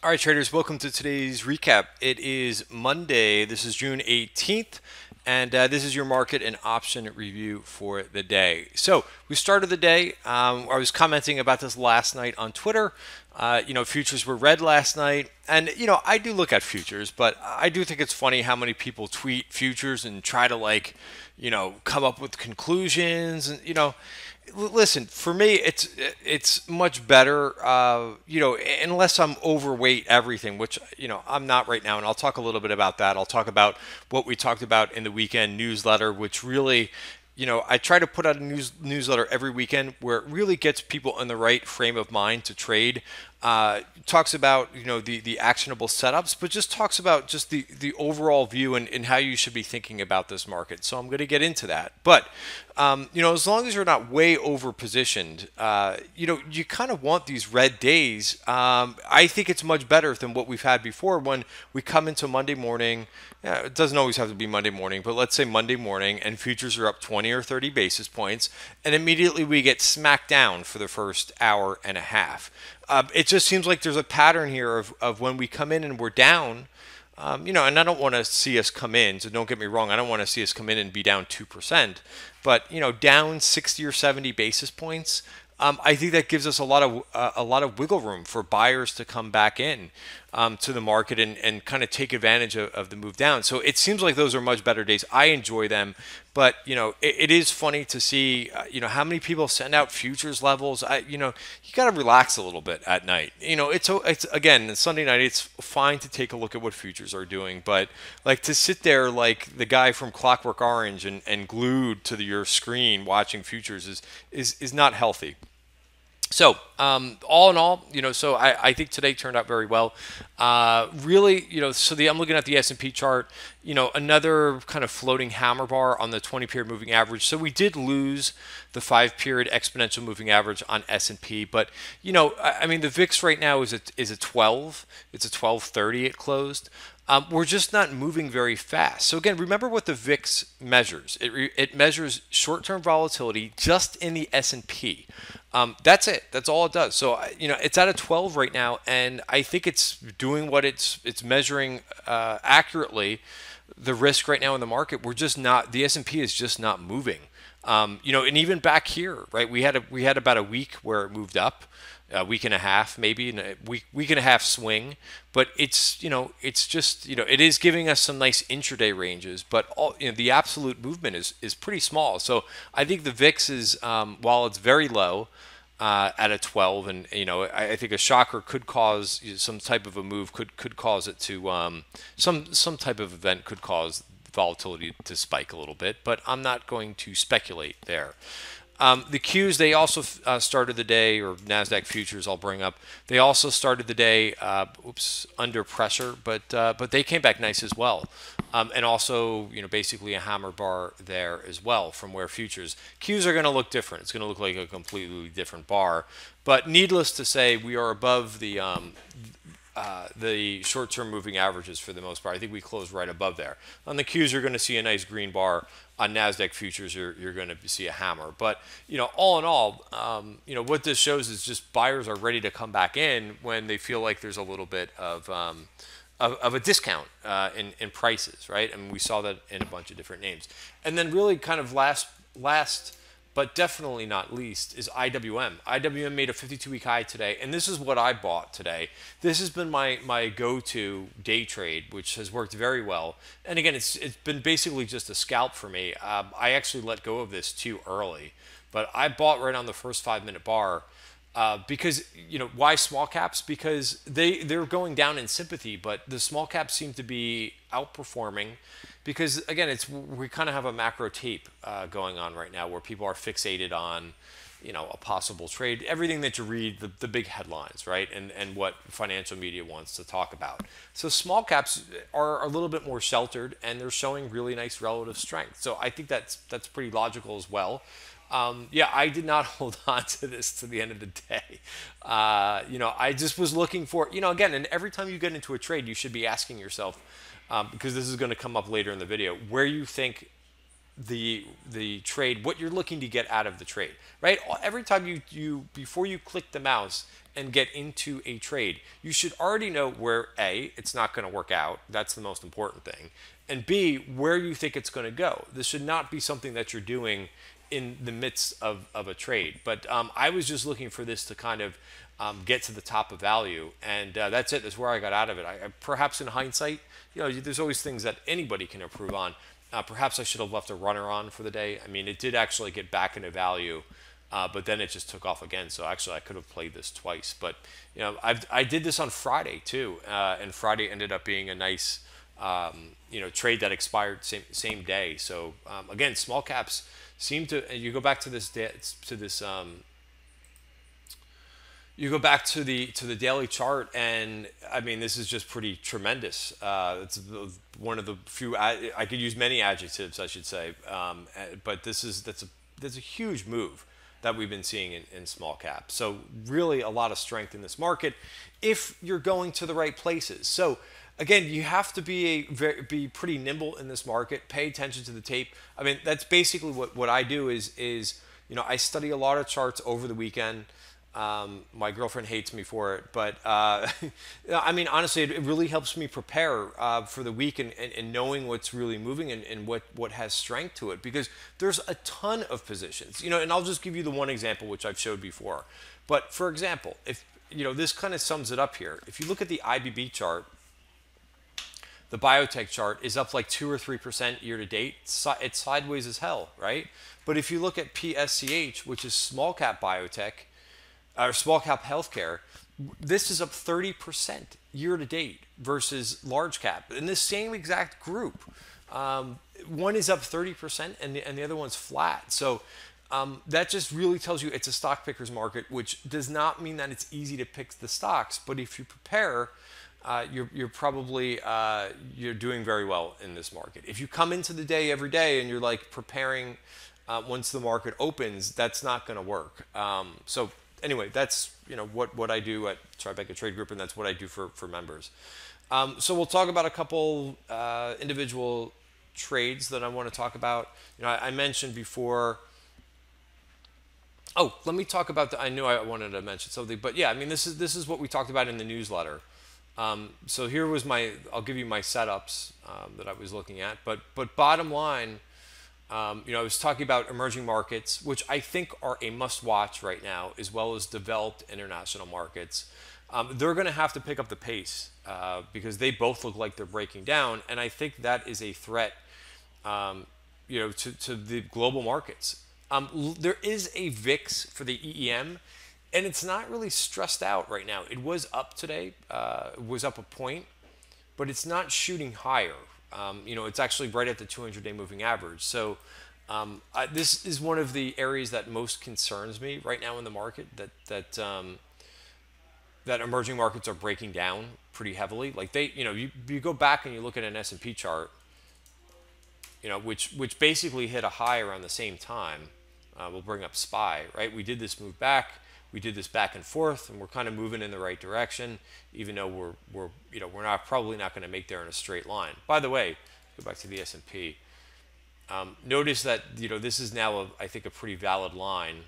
All right, traders, welcome to today's recap. It is Monday. This is June 18th, and this is your market and option review for the day. So we started the day. I was commenting about this last night on Twitter. Futures were red last night, and I do look at futures, but I do think it's funny how many people tweet futures and try to come up with conclusions, and listen, for me, it's much better, unless I'm overweight everything, which I'm not right now, and I'll talk a little bit about that. I'll talk about what we talked about in the weekend newsletter, which really, I try to put out a newsletter every weekend where it really gets people in the right frame of mind to trade. Talks about the actionable setups, but just talks about just the overall view and how you should be thinking about this market. So I'm going to get into that. But as long as you're not way over positioned, you kind of want these red days. I think it's much better than what we've had before when we come into Monday morning. Yeah, it doesn't always have to be Monday morning, but let's say Monday morning and futures are up 20 or 30 basis points, and immediately we get smacked down for the first hour and a half. It just seems like there's a pattern here of when we come in and we're down, and I don't want to see us come in, so don't get me wrong, I don't want to see us come in and be down 2%, but down 60 or 70 basis points, I think that gives us a lot of wiggle room for buyers to come back in to the market and kind of take advantage of the move down. So it seems like those are much better days. I enjoy them, but it is funny to see how many people send out futures levels. You got to relax a little bit at night. It's again Sunday night. It's fine to take a look at what futures are doing, but like to sit there like the guy from Clockwork Orange and glued to your screen watching futures is not healthy. So all in all, so I think today turned out very well. Really, I'm looking at the S&P chart, another kind of floating hammer bar on the 20-period moving average. So we did lose the 5-period exponential moving average on S&P, but I mean the VIX right now is a 12. It's a 1230 it closed. We're just not moving very fast. So again, remember what the VIX measures. It measures short-term volatility just in the S&P. That's it. That's all it does. So it's at a 12 right now, and I think it's doing what it's measuring accurately. The risk right now in the market, we're just not. The S&P is just not moving. And even back here, right? We had about a week where it moved up. A week and a half, maybe, and a week and a half swing, but it's just it is giving us some nice intraday ranges, but the absolute movement is pretty small. So I think the VIX is while it's very low at a 12, and I think a shocker could cause some type of a move could cause it to some type of event could cause volatility to spike a little bit, but I'm not going to speculate there. The Qs, they also started the day, or NASDAQ futures I'll bring up, they also started the day under pressure, but they came back nice as well. And also, basically a hammer bar there as well from where futures. Qs are going to look different. It's going to look like a completely different bar. But needless to say, we are above the short-term moving averages for the most part. I think we closed right above there. On the Qs, you're going to see a nice green bar. On NASDAQ futures, you're going to see a hammer. But, all in all, what this shows is just buyers are ready to come back in when they feel like there's a little bit of a discount in prices, right? And we saw that in a bunch of different names. And then really kind of last but definitely not least is IWM. IWM made a 52-week high today, and this is what I bought today. This has been my go-to day trade, which has worked very well. And again, it's been basically just a scalp for me. I actually let go of this too early, but I bought right on the first 5-minute bar. Because why small caps? Because they're going down in sympathy, but the small caps seem to be outperforming. Because again, we kind of have a macro tape going on right now where people are fixated on a possible trade, everything that you read, the big headlines, right, and what financial media wants to talk about. So small caps are a little bit more sheltered, and they're showing really nice relative strength. So I think that's pretty logical as well. Yeah, I did not hold on to this to the end of the day. I just was looking for, again, and every time you get into a trade, you should be asking yourself, because this is going to come up later in the video, where you think the trade, what you're looking to get out of the trade, right? Every time you before you click the mouse and get into a trade, you should already know where A, it's not going to work out. That's the most important thing. And B, where you think it's going to go. This should not be something that you're doing in the midst of a trade. But I was just looking for this to kind of get to the top of value, and that's it. That's where I got out of it. Perhaps in hindsight, there's always things that anybody can improve on. Perhaps I should have left a runner on for the day. I mean, it did actually get back into value, but then it just took off again. So actually, I could have played this twice. But I did this on Friday too, and Friday ended up being a nice trade that expired same day. So again, small caps seem to. And you go back to this you go back to the daily chart, and I mean, this is just pretty tremendous. It's one of the few I could use many adjectives, I should say, but that's a huge move that we've been seeing in small cap. So really, a lot of strength in this market if you're going to the right places. So again, you have to be pretty nimble in this market. Pay attention to the tape. I mean, that's basically what I do is I study a lot of charts over the weekend. My girlfriend hates me for it, but I mean, honestly, it really helps me prepare for the week and knowing what's really moving and what has strength to it, because there's a ton of positions, and I'll just give you the one example which I've showed before. But for example, if this kind of sums it up here. If you look at the IBB chart, the biotech chart is up like 2 or 3% year to date. It's sideways as hell, right? But if you look at PSCH, which is small cap biotech, or small cap healthcare, this is up 30% year to date versus large cap in this same exact group. One is up 30% and the other one's flat. So that just really tells you it's a stock picker's market, which does not mean that it's easy to pick the stocks. But if you prepare, you're probably you're doing very well in this market. If you come into the day every day and you're like preparing once the market opens, that's not going to work. So anyway, that's what I do at Tribeca Trade Group, and that's what I do for members. So we'll talk about a couple individual trades that I want to talk about. I mentioned before. Oh, let me talk about I knew I wanted to mention something, but yeah, I mean, this is what we talked about in the newsletter. So here was I'll give you my setups that I was looking at, but bottom line, I was talking about emerging markets, which I think are a must-watch right now, as well as developed international markets. They're going to have to pick up the pace because they both look like they're breaking down, and I think that is a threat, to the global markets. There is a VIX for the EEM, and it's not really stressed out right now. It was up today, it was up a point, but it's not shooting higher. It's actually right at the 200-day moving average. So this is one of the areas that most concerns me right now in the market, that emerging markets are breaking down pretty heavily. Like you go back and you look at an S&P chart, which basically hit a high around the same time. We'll bring up SPY, right? We did this move back. We did this back and forth, and we're kind of moving in the right direction, even though we're probably not going to make there in a straight line. By the way, go back to the S&P. Notice that this is now I think a pretty valid line.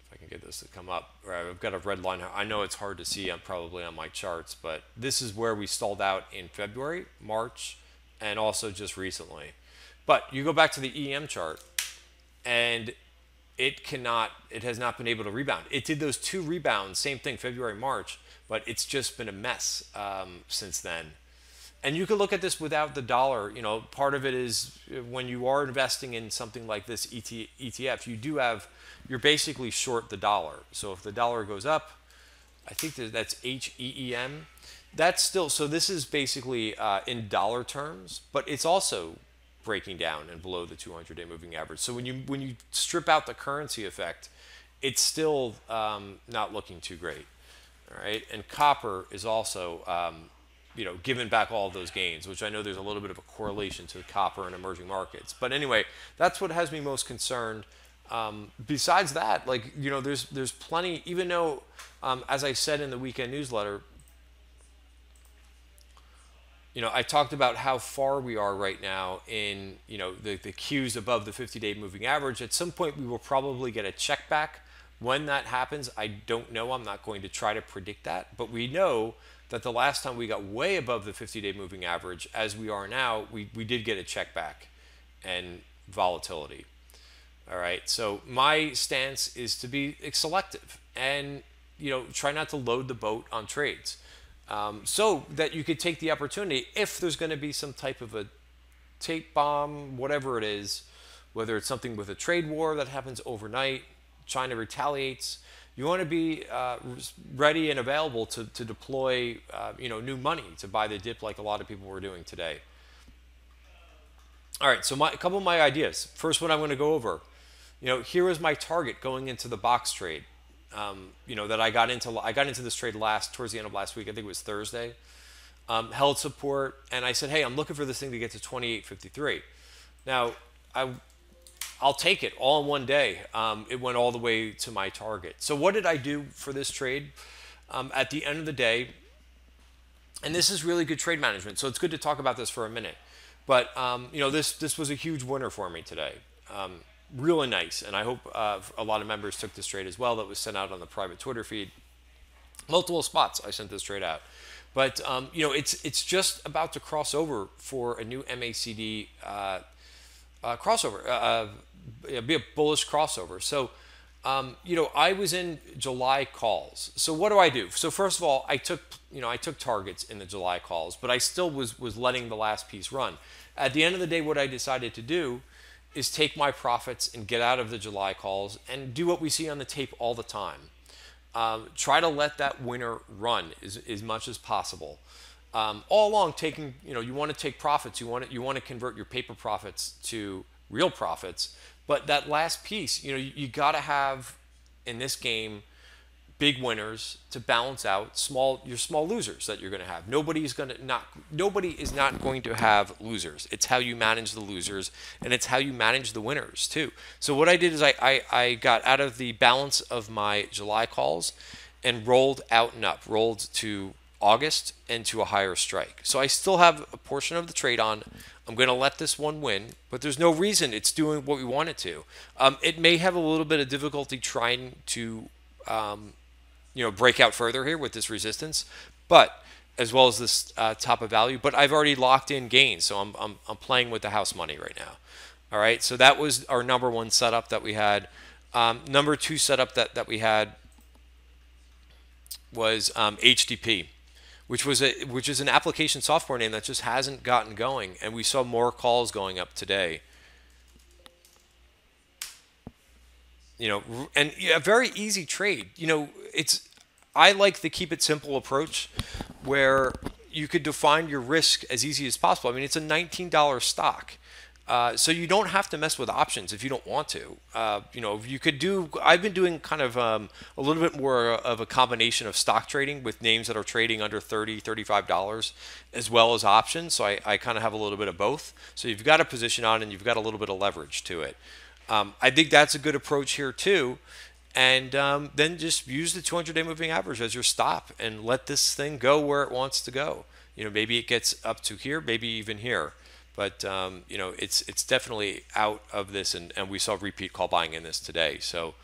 If I can get this to come up, I've got a red line. I know it's hard to see probably on my charts, but this is where we stalled out in February, March, and also just recently. But you go back to the EM chart, and it has not been able to rebound. It did those two rebounds, same thing, February, March, but it's just been a mess since then. And you can look at this without the dollar. Part of it is when you are investing in something like this ETF, you're basically short the dollar. So if the dollar goes up, I think that's HEEM. That's still, so this is basically in dollar terms, but it's also breaking down and below the 200-day moving average. So when you strip out the currency effect, it's still not looking too great. All right, and copper is also giving back all of those gains, which I know there's a little bit of a correlation to copper and emerging markets. But anyway, that's what has me most concerned. Besides that, there's plenty. Even though, as I said in the weekend newsletter, I talked about how far we are right now in, the cues above the 50-day moving average. At some point, we will probably get a check back. When that happens, I don't know. I'm not going to try to predict that. But we know that the last time we got way above the 50-day moving average, as we are now, we did get a check back and volatility. All right. So my stance is to be selective and, try not to load the boat on trades. So that you could take the opportunity if there's going to be some type of a tape bomb, whatever it is, whether it's something with a trade war that happens overnight, China retaliates. You want to be ready and available to deploy, new money to buy the dip like a lot of people were doing today. All right, so a couple of my ideas. First one I'm going to go over. Here was my target going into the box trade. That I got into. I got into this trade towards the end of last week. I think it was Thursday. Held support, and I said, "Hey, I'm looking for this thing to get to 28.53." Now, I'll take it all in one day. It went all the way to my target. So what did I do for this trade? At the end of the day, and this is really good trade management. So it's good to talk about this for a minute. But this was a huge winner for me today. Really nice, and I hope a lot of members took this trade as well. That was sent out on the private Twitter feed. Multiple spots I sent this trade out, but it's just about to cross over for a new MACD crossover, be a bullish crossover. So I was in July calls. So what do I do? So first of all, I took targets in the July calls, but I still was letting the last piece run. At the end of the day, what I decided to do is take my profits and get out of the July calls and do what we see on the tape all the time. Try to let that winner run as much as possible. All along, you want to take profits. You want to convert your paper profits to real profits. But that last piece, you got to have in this game big winners to balance out your small losers that you're going to have. Nobody is not going to have losers. It's how you manage the losers, and it's how you manage the winners too. So what I did is I got out of the balance of my July calls and rolled out and up, rolled to August and to a higher strike. So I still have a portion of the trade on. I'm going to let this one win, but there's no reason it's doing what we want it to. It may have a little bit of difficulty trying to break out further here with this resistance, but as well as this top of value. But I've already locked in gains, so I'm playing with the house money right now. All right, so that was our number one setup that we had. Number two setup that we had was HDP, which is an application software name that just hasn't gotten going, and we saw more calls going up today. And a very easy trade. I like the keep it simple approach where you could define your risk as easy as possible. I mean, it's a $19 stock. So you don't have to mess with options if you don't want to. You could do, I've been doing kind of a little bit more of a combination of stock trading with names that are trading under $30, $35 as well as options. So I kind of have a little bit of both. So you've got a position on and you've got a little bit of leverage to it. I think that's a good approach here too. And then just use the 200-day moving average as your stop and let this thing go where it wants to go. Maybe it gets up to here, maybe even here. But it's definitely out of this, and we saw repeat call buying in this today. So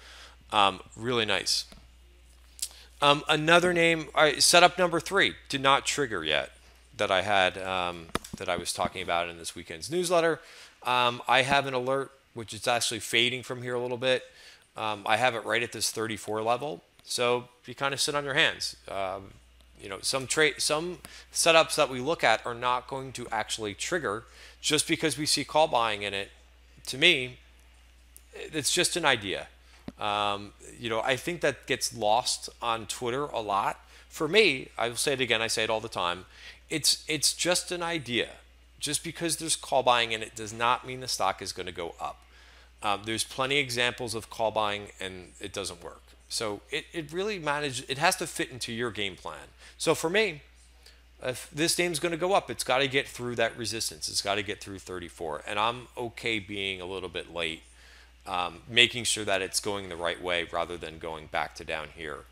really nice. Another name, setup number 3 did not trigger yet that I had that I was talking about in this weekend's newsletter. I have an alert which is actually fading from here a little bit. I have it right at this 34 level, so you kind of sit on your hands. Some setups that we look at are not going to actually trigger just because we see call buying in it. To me, it's just an idea. I think that gets lost on Twitter a lot. For me, I will say it again, I say it all the time, it's just an idea. Just because there's call buying in it does not mean the stock is going to go up. There's plenty of examples of call buying and it doesn't work. So it really it has to fit into your game plan. So for me, if this name's going to go up, it's got to get through that resistance. It's got to get through 34. And I'm okay being a little bit late, making sure that it's going the right way rather than going back to down here.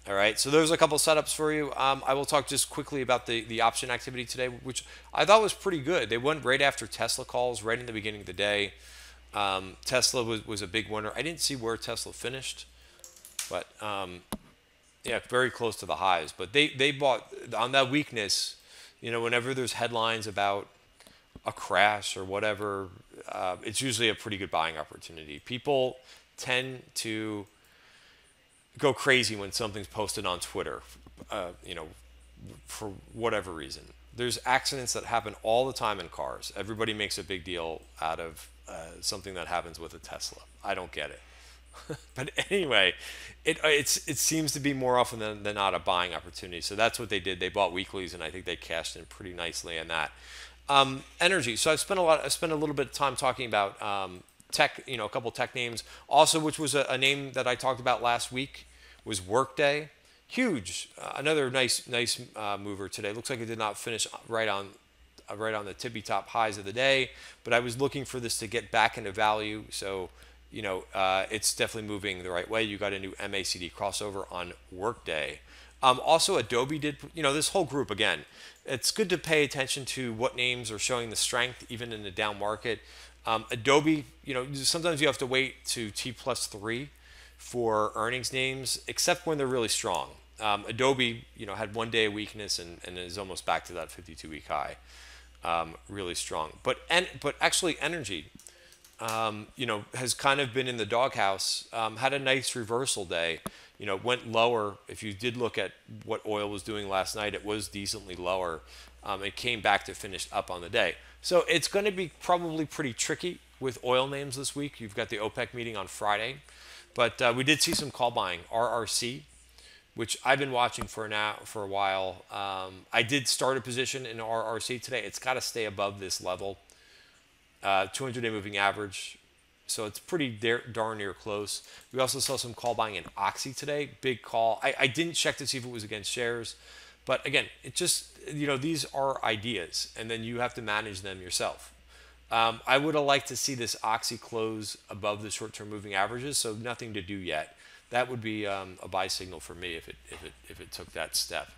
All right, so there's a couple setups for you. I will talk just quickly about the option activity today, which I thought was pretty good. They went right after Tesla calls, right in the beginning of the day. Tesla was a big winner. I didn't see where Tesla finished, but yeah, very close to the highs. But they bought on that weakness. Whenever there's headlines about a crash or whatever, it's usually a pretty good buying opportunity. People tend to go crazy when something's posted on Twitter, for whatever reason. There's accidents that happen all the time in cars. Everybody makes a big deal out of something that happens with a Tesla. I don't get it. But anyway, it seems to be more often than not a buying opportunity. So that's what they did. They bought weeklies, and I think they cashed in pretty nicely on that. Energy. So I spent a little bit of time talking about tech. A couple tech names. Also, which was a name that I talked about last week, was Workday. Huge. Another nice mover today. Looks like it did not finish right on the tippy top highs of the day, but I was looking for this to get back into value. So it's definitely moving the right way. You got a new MACD crossover on Workday. Also, Adobe did, this whole group, again, it's good to pay attention to what names are showing the strength, even in the down market. Adobe, sometimes you have to wait to T+3 for earnings names, except when they're really strong. Adobe, had one day of weakness and is almost back to that 52-week high. Really strong. But actually, energy, has kind of been in the doghouse. Had a nice reversal day. Went lower. If you did look at what oil was doing last night, it was decently lower. It came back to finish up on the day. So it's going to be probably pretty tricky with oil names this week. You've got the OPEC meeting on Friday. But we did see some call buying. RRC, which I've been watching for a while. I did start a position in RRC today. It's got to stay above this level. 200-day moving average. So it's pretty darn near close. We also saw some call buying in Oxy today. Big call. I didn't check to see if it was against shares. But again, it just, these are ideas. And then you have to manage them yourself. I would have liked to see this Oxy close above the short-term moving averages. So nothing to do yet. That would be a buy signal for me if it took that step.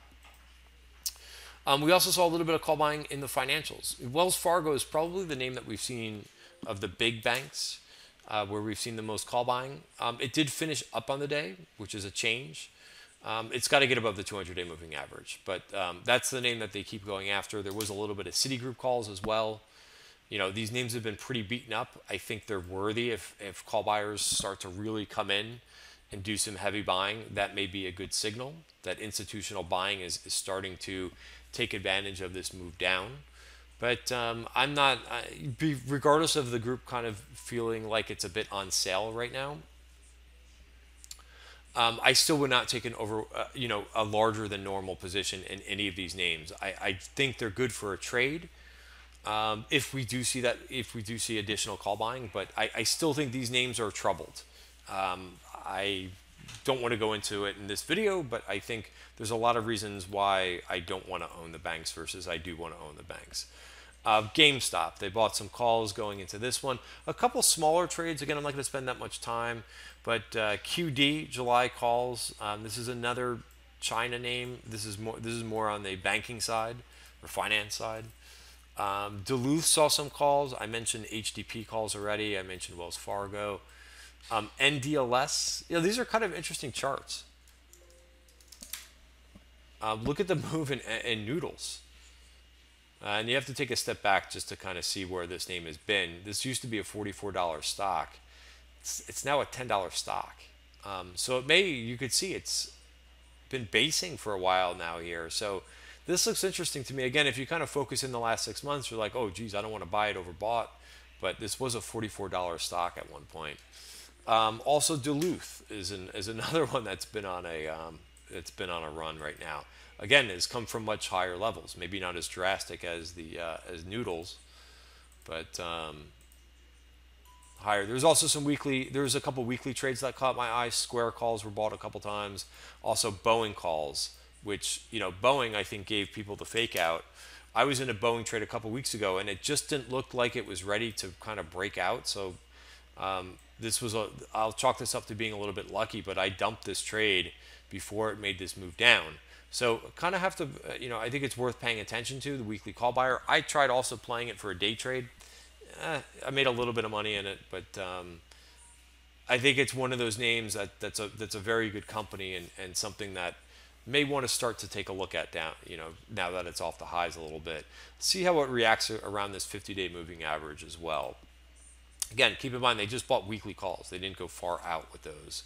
We also saw a little bit of call buying in the financials. Wells Fargo is probably the name that we've seen of the big banks where we've seen the most call buying. It did finish up on the day, which is a change. It's got to get above the 200-day moving average, but that's the name that they keep going after. There was a little bit of Citigroup calls as well. These names have been pretty beaten up. I think they're worthy if call buyers start to really come in and do some heavy buying. That may be a good signal that institutional buying is starting to take advantage of this move down. But I'm not, regardless of the group kind of feeling like it's a bit on sale right now, I still would not take a larger than normal position in any of these names. I think they're good for a trade. If we do see additional call buying, but I still think these names are troubled. I don't want to go into it in this video, but I think there's a lot of reasons why I don't want to own the banks versus I do want to own the banks. GameStop, they bought some calls going into this one. A couple smaller trades. Again, I'm not going to spend that much time, but QD July calls. This is another China name. This is more on the banking side or finance side. Duluth saw some calls. I mentioned HDP calls already. I mentioned Wells Fargo. NDLS. These are kind of interesting charts. Look at the move in noodles. And you have to take a step back just to kind of see where this name has been. This used to be a $44 stock. It's now a $10 stock. So you could see it's been basing for a while now here. So this looks interesting to me. Again, if you kind of focus in the last 6 months, you're like, oh, geez, I don't want to buy it overbought. But this was a $44 stock at one point. Also, Duluth is another one that's been on a run right now. Again, has come from much higher levels. Maybe not as drastic as as noodles, but higher. There's also there's a couple weekly trades that caught my eye. Square calls were bought a couple times. Also, Boeing calls, which Boeing I think gave people the fake out. I was in a Boeing trade a couple weeks ago, and it just didn't look like it was ready to kind of break out. So I'll chalk this up to being a little bit lucky, but I dumped this trade before it made this move down. So kind of have to, I think it's worth paying attention to the weekly call buyer. I tried also playing it for a day trade. I made a little bit of money in it, but I think it's one of those names that's a very good company, and something that may want to start to take a look at down, now that it's off the highs a little bit. See how it reacts around this 50-day moving average as well. Again, keep in mind they just bought weekly calls. They didn't go far out with those.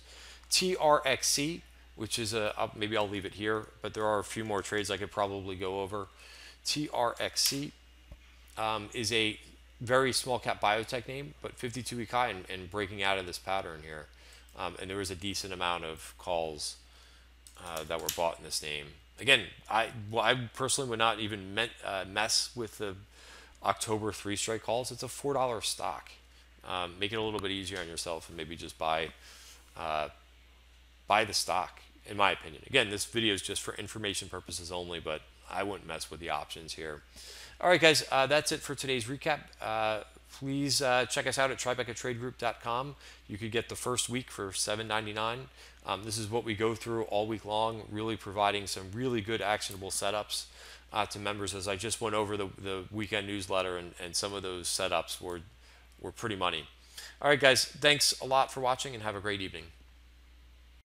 TRXC, which is maybe I'll leave it here, but there are a few more trades I could probably go over. TRXC is a very small cap biotech name, but 52-week high and breaking out of this pattern here. And there was a decent amount of calls that were bought in this name. Again, I personally would not even mess with the October 3-strike calls. It's a $4 stock. Make it a little bit easier on yourself and maybe just buy the stock, in my opinion. Again, this video is just for information purposes only, but I wouldn't mess with the options here. All right, guys, that's it for today's recap. Please check us out at tribecatradegroup.com. You could get the first week for $7.99. This is what we go through all week long, really providing some really good actionable setups to members. As I just went over the weekend newsletter, and some of those setups were pretty money. All right, guys, thanks a lot for watching, and have a great evening.